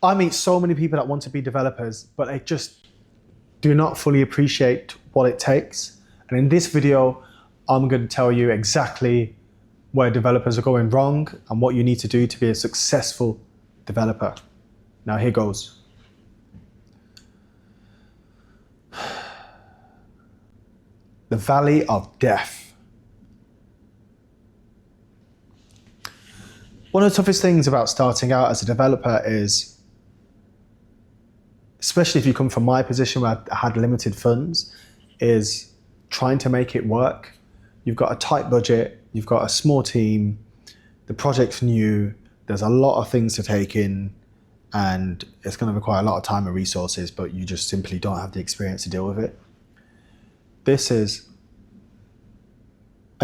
I meet so many people that want to be developers, but they just do not fully appreciate what it takes. And in this video, I'm going to tell you exactly where developers are going wrong and what you need to do to be a successful developer. Now here goes. The valley of death. One of the toughest things about starting out as a developer is, especially if you come from my position where I had limited funds, is trying to make it work. You've got a tight budget, you've got a small team, the project's new, there's a lot of things to take in, and it's going to require a lot of time and resources, but you just simply don't have the experience to deal with it. And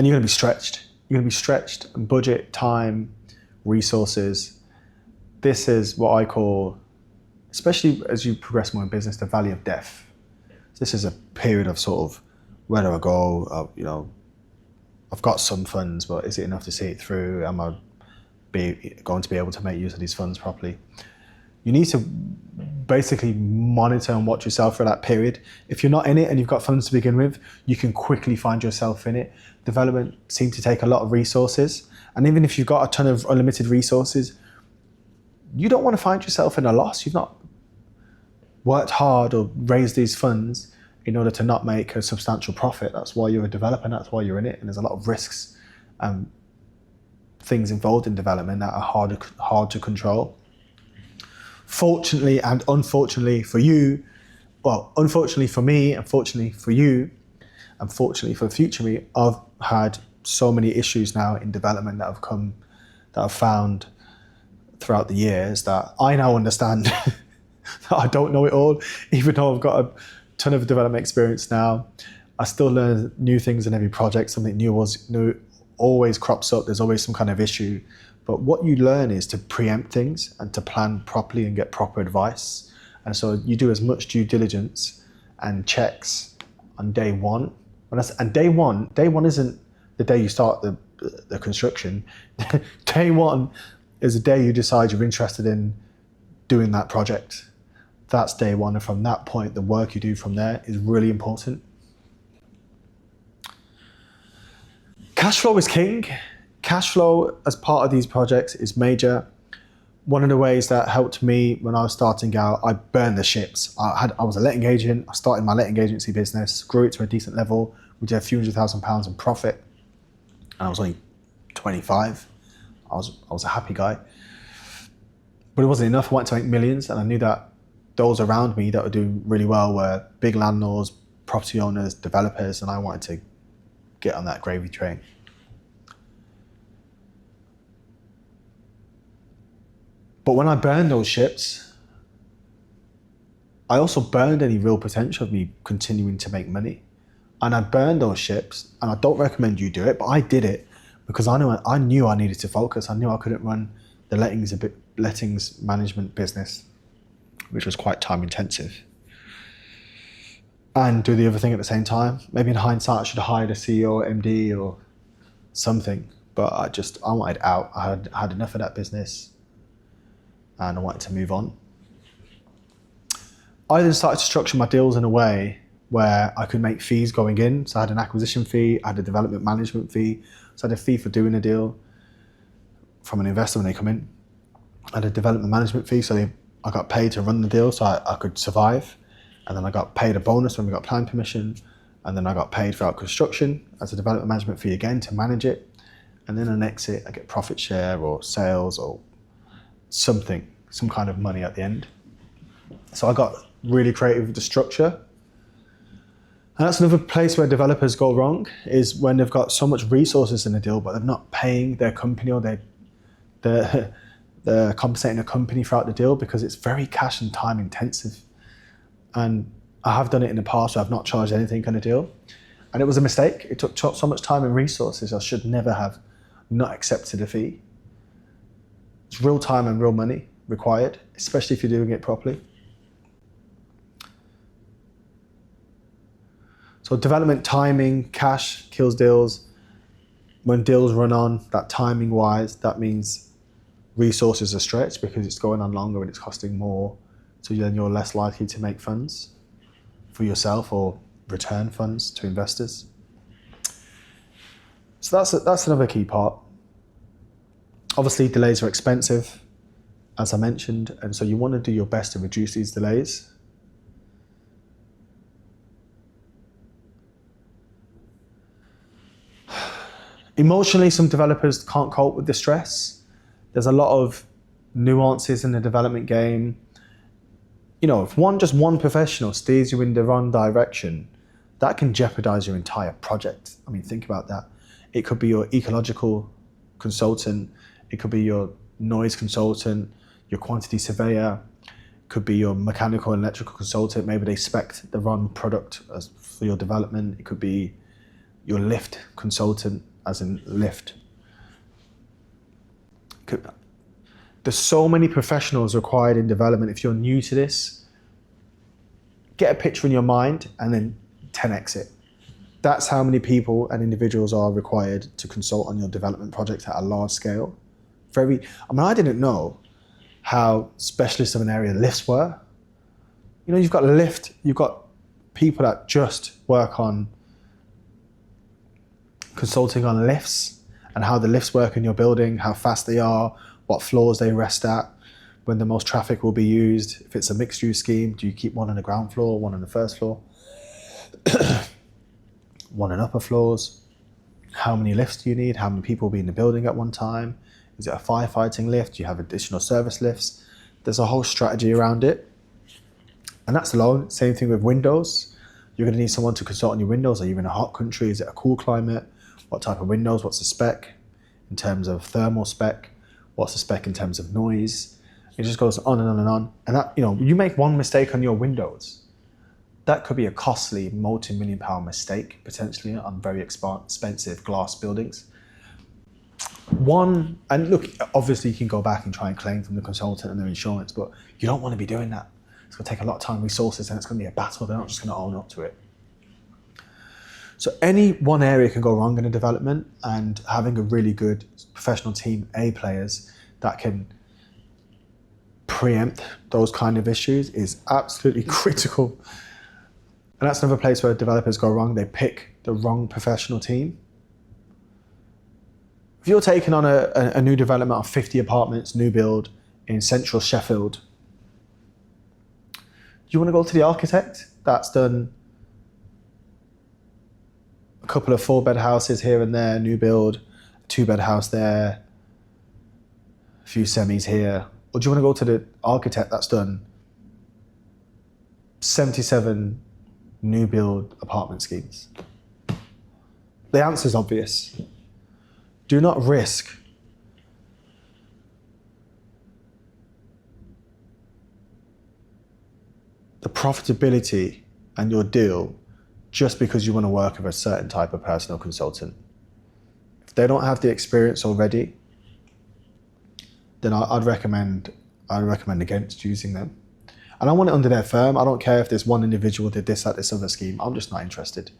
you're going to be stretched. You're going to be stretched in budget, time, resources. This is what I call, especially as you progress more in business, the valley of death. This is a period of sort of, where do I go? I've got some funds, but is it enough to see it through? Am I going to be able to make use of these funds properly? You need to basically monitor and watch yourself for that period. If you're not in it and you've got funds to begin with, you can quickly find yourself in it. Development seems to take a lot of resources. And even if you've got a ton of unlimited resources, you don't want to find yourself in a loss. You've not worked hard or raised these funds in order to not make a substantial profit. That's why you're a developer and that's why you're in it. And there's a lot of risks and things involved in development that are hard to control. Fortunately and unfortunately for you, well, unfortunately for me, unfortunately for you, and fortunately for future me, I've had so many issues now in development that I've found throughout the years that I now understand that I don't know it all. Even though I've got a ton of development experience now, I still learn new things in every project. Something new always crops up. There's always some kind of issue. But what you learn is to preempt things and to plan properly and get proper advice. And so you do as much due diligence and checks on day one. And day one isn't the day you start the construction. Day one is the day you decide you're interested in doing that project. That's day one. And from that point, the work you do from there is really important. Cash flow is king. Cash flow as part of these projects is major. One of the ways that helped me when I was starting out, I burned the ships. I was a letting agent. I started my letting agency business, grew it to a decent level. We did a few £100,000 in profit. And I was only 25. I was a happy guy. But it wasn't enough. I wanted to make millions. And I knew that those around me that were doing really well were big landlords, property owners, developers, and I wanted to get on that gravy train. But when I burned those ships, I also burned any real potential of me continuing to make money. And I burned those ships, and I don't recommend you do it, but I did it because I knew I needed to focus. I knew I couldn't run the lettings management business, which was quite time intensive, and do the other thing at the same time. Maybe in hindsight, I should have hired a CEO or MD or something, but I wanted out. I had enough of that business and I wanted to move on. I then started to structure my deals in a way where I could make fees going in. So I had an acquisition fee, I had a development management fee. So I had a fee for doing a deal from an investor when they come in. I had a development management fee, so I got paid to run the deal so I could survive. And then I got paid a bonus when we got planning permission. And then I got paid throughout construction as a development management fee again to manage it. And then an exit, I get profit share or sales or something, some kind of money at the end. So I got really creative with the structure. And that's another place where developers go wrong, is when they've got so much resources in the deal, but they're not paying their company, or they're compensating a company throughout the deal, because it's very cash and time intensive. And I have done it in the past where I've not charged anything on a deal. And it was a mistake. It took so much time and resources. I should never have not accepted a fee. It's real time and real money required, especially if you're doing it properly. So development timing, cash kills deals. When deals run on, that timing wise, that means resources are stretched because it's going on longer and it's costing more, so then you're less likely to make funds for yourself or return funds to investors. So that's another key part. Obviously, delays are expensive, as I mentioned, and so you want to do your best to reduce these delays. Emotionally, some developers can't cope with the stress. There's a lot of nuances in the development game. You know, if just one professional steers you in the wrong direction, that can jeopardize your entire project. I mean, think about that. It could be your ecological consultant, it could be your noise consultant, your quantity surveyor, it could be your mechanical and electrical consultant. Maybe they spec'd the wrong product for your development. It could be your lift consultant, as in lift. There's so many professionals required in development. If you're new to this, get a picture in your mind and then 10x it. That's how many people and individuals are required to consult on your development projects at a large scale. I didn't know how specialist of an area lifts were. You know, you've got people that just work on consulting on lifts and how the lifts work in your building, how fast they are, what floors they rest at, when the most traffic will be used. If it's a mixed use scheme, do you keep one on the ground floor, one on the first floor, one on upper floors? How many lifts do you need? How many people will be in the building at one time? Is it a firefighting lift? Do you have additional service lifts? There's a whole strategy around it. And that's alone. Same thing with windows. You're going to need someone to consult on your windows. Are you in a hot country? Is it a cool climate? What type of windows? What's the spec in terms of thermal spec? What's the spec in terms of noise? It just goes on and on and on. And that, you know, you make one mistake on your windows, that could be a costly multi-million-pound mistake potentially on very expensive glass buildings. And look, obviously you can go back and try and claim from the consultant and their insurance, but you don't want to be doing that. It's going to take a lot of time, resources, and it's going to be a battle. They're not just going to own up to it. So any one area can go wrong in a development, and having a really good professional team, A players, that can preempt those kind of issues is absolutely critical. And that's another place where developers go wrong. They pick the wrong professional team. If you're taking on a new development of 50 apartments, new build in central Sheffield, do you want to go to the architect that's done a couple of 4-bed houses here and there, new build, a 2-bed house there, a few semis here? Or do you want to go to the architect that's done 77 new build apartment schemes? The answer is obvious. Do not risk the profitability and your deal just because you want to work with a certain type of personal consultant. If they don't have the experience already, then I'd recommend against using them. And I want it under their firm. I don't care if there's one individual did this at this other scheme. I'm just not interested.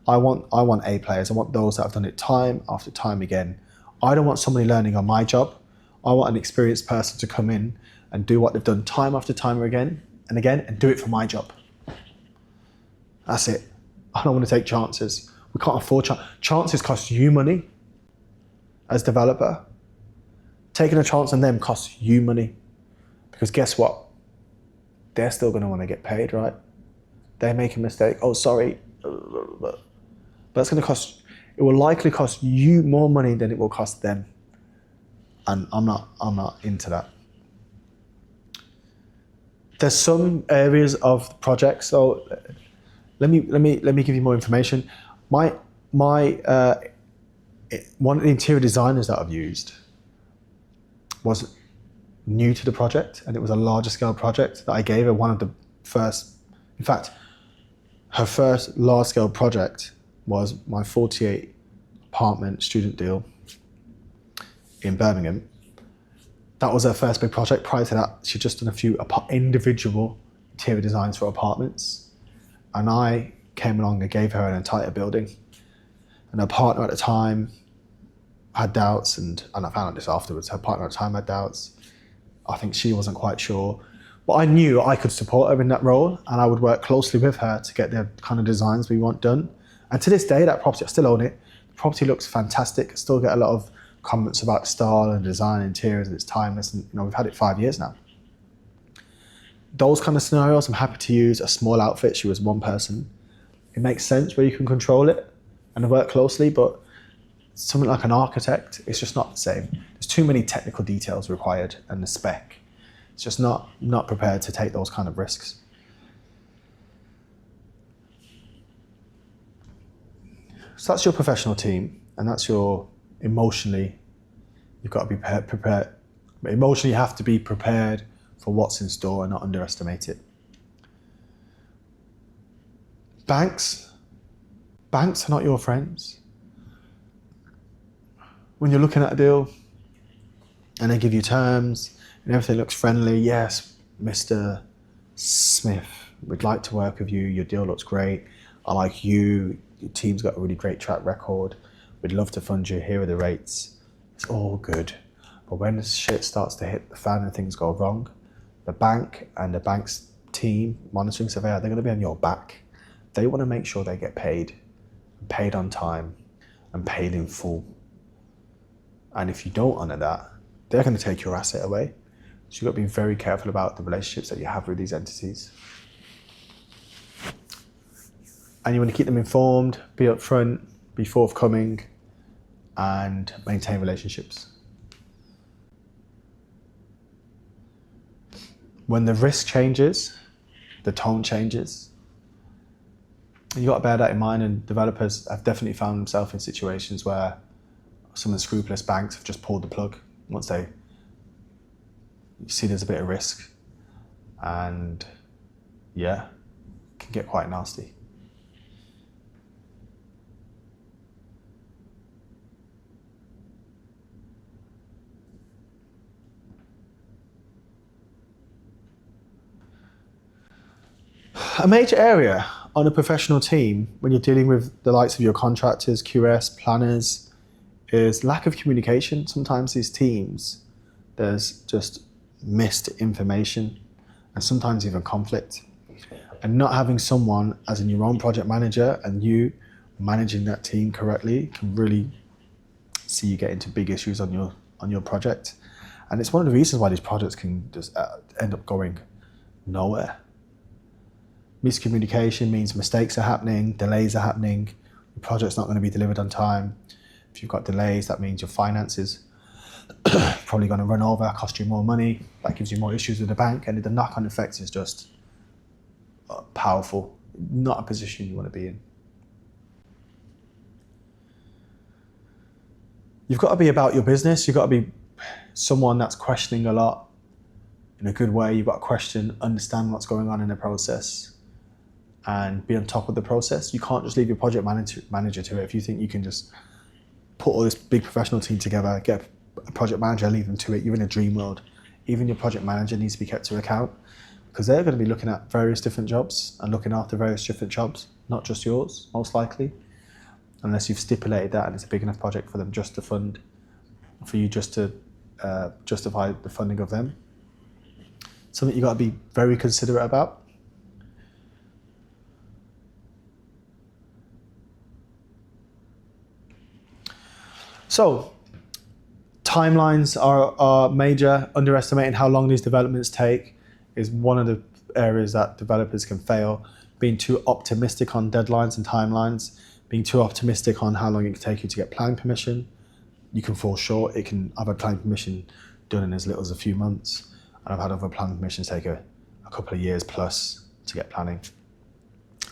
I want A players. I want those that have done it time after time again. I don't want somebody learning on my job. I want an experienced person to come in and do what they've done time after time again and do it for my job. That's it. I don't want to take chances. We can't afford chances. Cost you money as developer. Taking a chance on them costs you money, because guess what? They're still going to want to get paid, right? They make a mistake. Oh, sorry. But it's going to cost, it will likely cost you more money than it will cost them. And I'm not into that. There's some areas of the project. So let me give you more information. One of the interior designers that I've used was new to the project, and it was a larger scale project that I gave her. One of the first, in fact, her first large scale project was my 48 apartment student deal in Birmingham. That was her first big project. Prior to that, she'd just done a few individual interior designs for apartments. And I came along and gave her an entire building. And her partner at the time, had doubts, and I found out this afterwards. Her partner at the time had doubts. I think she wasn't quite sure. But I knew I could support her in that role, and I would work closely with her to get the kind of designs we want done. And to this day, that property, I still own it. The property looks fantastic. I still get a lot of comments about the style and design, interiors, and it's timeless. And we've had it 5 years now. Those kind of scenarios, I'm happy to use a small outfit. She was one person. It makes sense where you can control it and work closely, but something like an architect, it's just not the same. There's too many technical details required, and the spec, it's just not prepared to take those kind of risks. So that's your professional team, and that's your emotionally, you've got to be prepared. Emotionally, you have to be prepared for what's in store and not underestimate it. Banks are not your friends. When you're looking at a deal and they give you terms and everything looks friendly, yes, Mr. Smith, we'd like to work with you, your deal looks great, I like you, your team's got a really great track record, we'd love to fund you, here are the rates. It's all good. But when the shit starts to hit the fan and things go wrong, the bank and the bank's team, monitoring surveyor, they're going to be on your back. They want to make sure they get paid on time and paid in full. And if you don't honour that, they're going to take your asset away. So you've got to be very careful about the relationships that you have with these entities. And you want to keep them informed, be upfront, be forthcoming, and maintain relationships. When the risk changes, the tone changes. And you've got to bear that in mind, and developers have definitely found themselves in situations where some of the scrupulous banks have just pulled the plug once they see there's a bit of risk, and yeah, it can get quite nasty. A major area on a professional team when you're dealing with the likes of your contractors, QS, planners, is lack of communication. Sometimes these teams, there's just missed information and sometimes even conflict. And not having someone as in your own project manager and you managing that team correctly can really see you get into big issues on your project. And it's one of the reasons why these projects can just end up going nowhere. Miscommunication means mistakes are happening, delays are happening, the project's not going to be delivered on time. If you've got delays, that means your finances probably going to run over, cost you more money, that gives you more issues with the bank, and the knock-on effect is just powerful. Not a position you want to be in. You've got to be about your business. You've got to be someone that's questioning a lot in a good way. You've got to question, understand what's going on in the process, and be on top of the process. You can't just leave your project manager to it. If you think you can just put all this big professional team together, get a project manager, leave them to it, you're in a dream world. Even your project manager needs to be kept to account, because they're going to be looking at various different jobs and looking after various different jobs, not just yours, most likely, unless you've stipulated that and it's a big enough project for them just to fund, for you just to justify the funding of them. Something you've got to be very considerate about. So, timelines are major. Underestimating how long these developments take is one of the areas that developers can fail. Being too optimistic on deadlines and timelines, being too optimistic on how long it can take you to get planning permission, you can fall short. I've had planning permission done in as little as a few months, and I've had other planning permissions take a couple of years plus to get planning.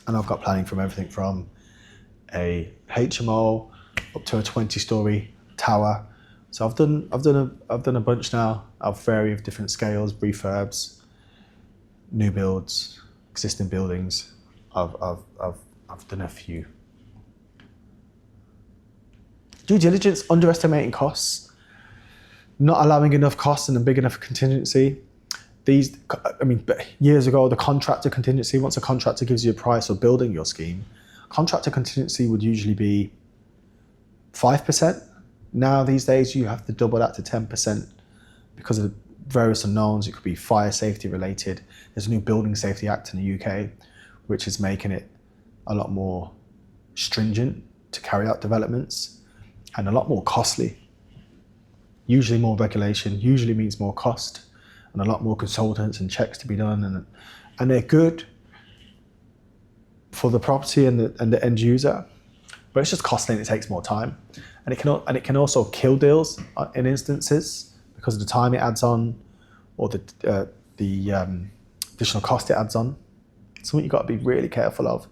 And I've got planning from everything from a HMO up to a 20-story tower. So I've done a bunch now of various different scales, refurbs, new builds, existing buildings. I've done a few. Due diligence, underestimating costs, not allowing enough costs and a big enough contingency. Years ago, the contractor contingency, once a contractor gives you a price for building your scheme, contractor contingency would usually be 5%, Now these days you have to double that to 10% because of various unknowns. It could be fire safety related. There's a new Building Safety Act in the UK, which is making it a lot more stringent to carry out developments and a lot more costly. Usually more regulation usually means more cost and a lot more consultants and checks to be done, and they're good for the property and the end user, but it's just costly and it takes more time, and it can also kill deals in instances because of the time it adds on or the additional cost it adds on. Something you've got to be really careful of.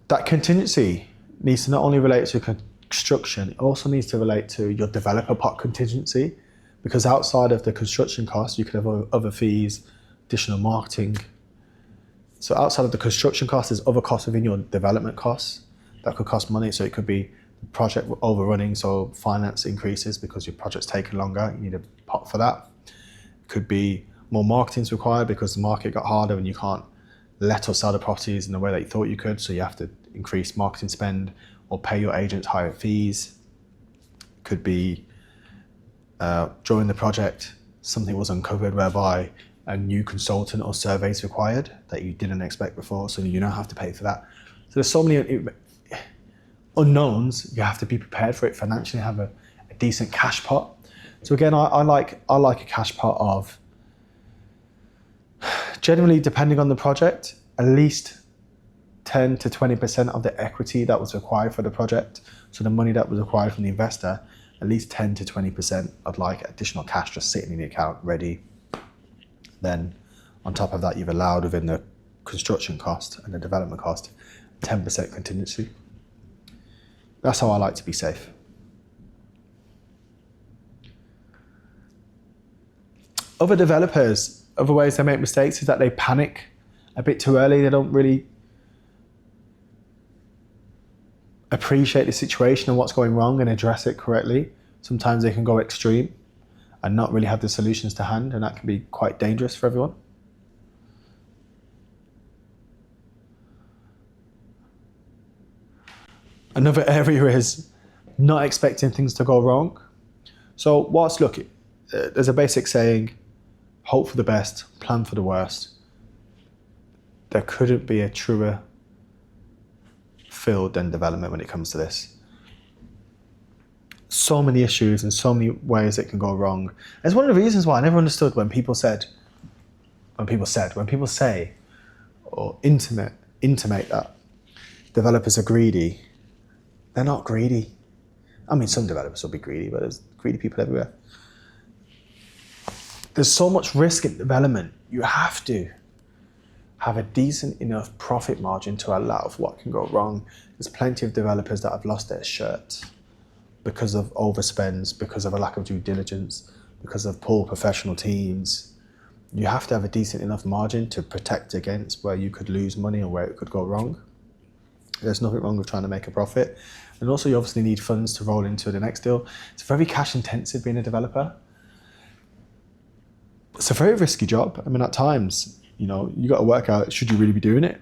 That contingency needs to not only relate to construction, it also needs to relate to your developer pot contingency, because outside of the construction costs, you could have other fees, additional marketing. So outside of the construction costs, there's other costs within your development costs that could cost money. So it could be project overrunning, so finance increases because your project's taking longer, you need a pot for that. It could be more marketing's required because the market got harder and you can't let or sell the properties in the way that you thought you could, so you have to increase marketing spend or pay your agents higher fees. It could be during the project, something was uncovered whereby a new consultant or survey is required that you didn't expect before, so you don't have to pay for that. So there's so many unknowns. You have to be prepared for it financially, have a decent cash pot. So again, I like a cash pot of, generally depending on the project, at least 10 to 20% of the equity that was required for the project. So the money that was required from the investor, at least 10 to 20% I'd like additional cash just sitting in the account ready. Then on top of that, you've allowed within the construction cost and the development cost, 10% contingency. That's how I like to be safe. Other developers, other ways they make mistakes is that they panic a bit too early. They don't really appreciate the situation and what's going wrong and address it correctly. Sometimes they can go extreme and not really have the solutions to hand, and that can be quite dangerous for everyone. Another area is not expecting things to go wrong. So there's a basic saying, hope for the best, plan for the worst. There couldn't be a truer field than development when it comes to this. So many issues and so many ways it can go wrong. And it's one of the reasons why I never understood when people say or intimate that developers are greedy. They're not greedy. I mean, some developers will be greedy, but there's greedy people everywhere. There's so much risk in development. You have to have a decent enough profit margin to allow for what can go wrong. There's plenty of developers that have lost their shirts because of overspends, because of a lack of due diligence, because of poor professional teams. You have to have a decent enough margin to protect against where you could lose money or where it could go wrong. There's nothing wrong with trying to make a profit. And also you obviously need funds to roll into the next deal. It's very cash intensive being a developer. It's a very risky job. I mean, at times, you got to work out, should you really be doing it?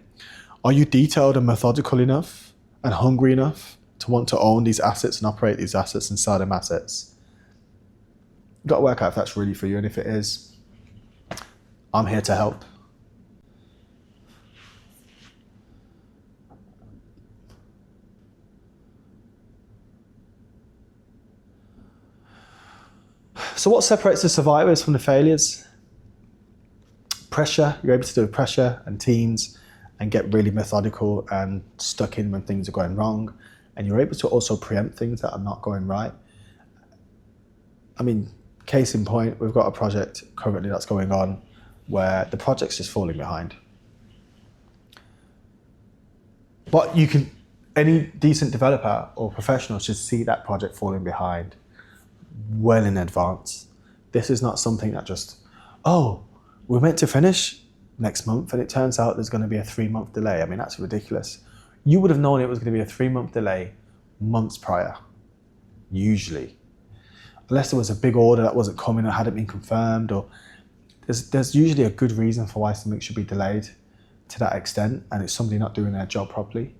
Are you detailed and methodical enough and hungry enough to want to own these assets and operate these assets and sell them assets? You've got to work out if that's really for you, and if it is, I'm here to help. So what separates the survivors from the failures? Pressure. You're able to do pressure and teams and get really methodical and stuck in when things are going wrong. And you're able to also preempt things that are not going right. I mean, case in point, we've got a project currently that's going on where the project's just falling behind. But any decent developer or professional should see that project falling behind well in advance. This is not something that just, we're meant to finish next month and it turns out there's going to be a 3-month delay. I mean, that's ridiculous. You would have known it was going to be a 3-month delay months prior, usually. Unless there was a big order that wasn't coming or hadn't been confirmed, or there's usually a good reason for why something should be delayed. to that extent and it's somebody not doing their job properly.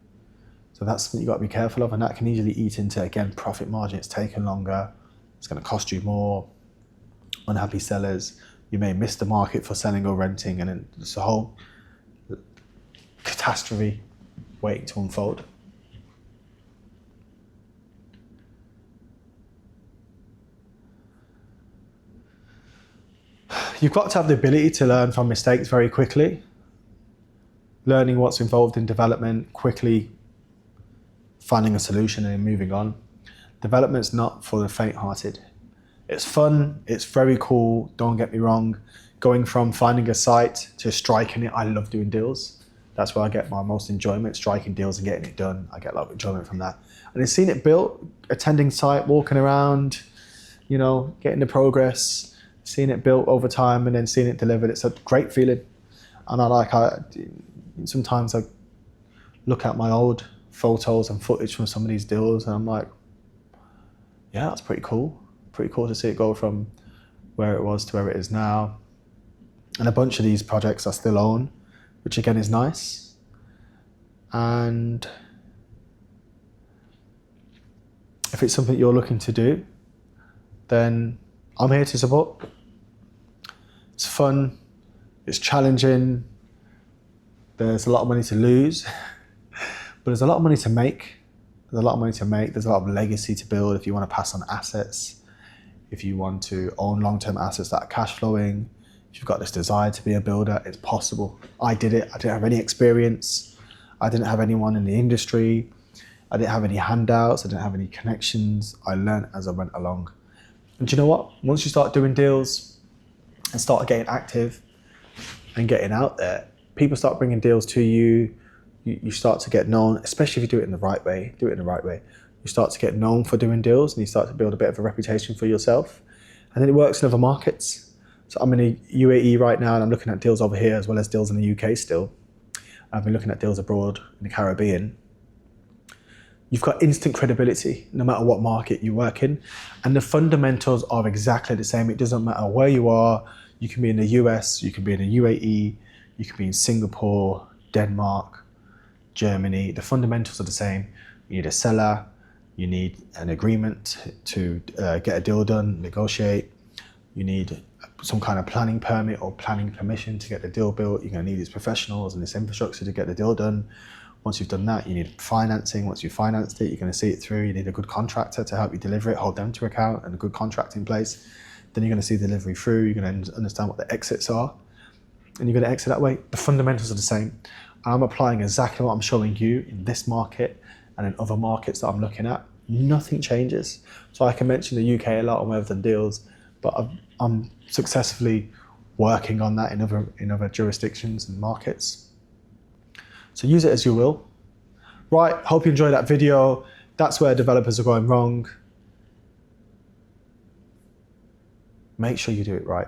So that's something you've got to be careful of, and that can easily eat into, again, profit margin. It's taken longer, it's going to cost you more, unhappy sellers, you may miss the market for selling or renting, and then it's a whole catastrophe waiting to unfold. You've got to have the ability to learn from mistakes very quickly, learning what's involved in development, quickly finding a solution and then moving on. Development's not for the faint-hearted. It's fun, it's very cool, don't get me wrong. Going from finding a site to striking it, I love doing deals. That's where I get my most enjoyment, striking deals and getting it done. I get a lot of enjoyment from that. And then seeing it built, attending site, walking around, you know, getting the progress, seeing it built over time and then seeing it delivered, it's a great feeling. And sometimes I look at my old photos and footage from some of these deals and I'm like, yeah, that's pretty cool. Pretty cool to see it go from where it was to where it is now. And a bunch of these projects I still own, which again is nice. And if it's something you're looking to do, then I'm here to support. It's fun, it's challenging, there's a lot of money to lose, but there's a lot of money to make. There's a lot of money to make, there's a lot of legacy to build if you want to pass on assets, if you want to own long-term assets that are cash flowing, if you've got this desire to be a builder, it's possible. I did it, I didn't have any experience, I didn't have anyone in the industry, I didn't have any handouts, I didn't have any connections, I learned as I went along. And do you know what? Once you start doing deals and start getting active and getting out there, people start bringing deals to you, you start to get known, especially if you do it in the right way, You start to get known for doing deals and you start to build a bit of a reputation for yourself. And then it works in other markets. So I'm in the UAE right now and I'm looking at deals over here as well as deals in the UK still. I've been looking at deals abroad in the Caribbean. You've got instant credibility no matter what market you work in. And the fundamentals are exactly the same. It doesn't matter where you are. You can be in the US, you can be in the UAE, you can be in Singapore, Denmark, Germany. The fundamentals are the same. You need a seller, you need an agreement to get a deal done, negotiate. You need some kind of planning permit or planning permission to get the deal built. You're going to need these professionals and this infrastructure to get the deal done. Once you've done that, you need financing. Once you've financed it, you're going to see it through. You need a good contractor to help you deliver it, hold them to account, and a good contract in place. Then you're going to see delivery through. You're going to understand what the exits are, and you're going to exit that way. The fundamentals are the same. I'm applying exactly what I'm showing you in this market and in other markets that I'm looking at. Nothing changes. So I can mention the UK a lot on where I've done deals, but I'm successfully working on that in other jurisdictions and markets. So use it as you will. Right, hope you enjoyed that video. That's where developers are going wrong. Make sure you do it right.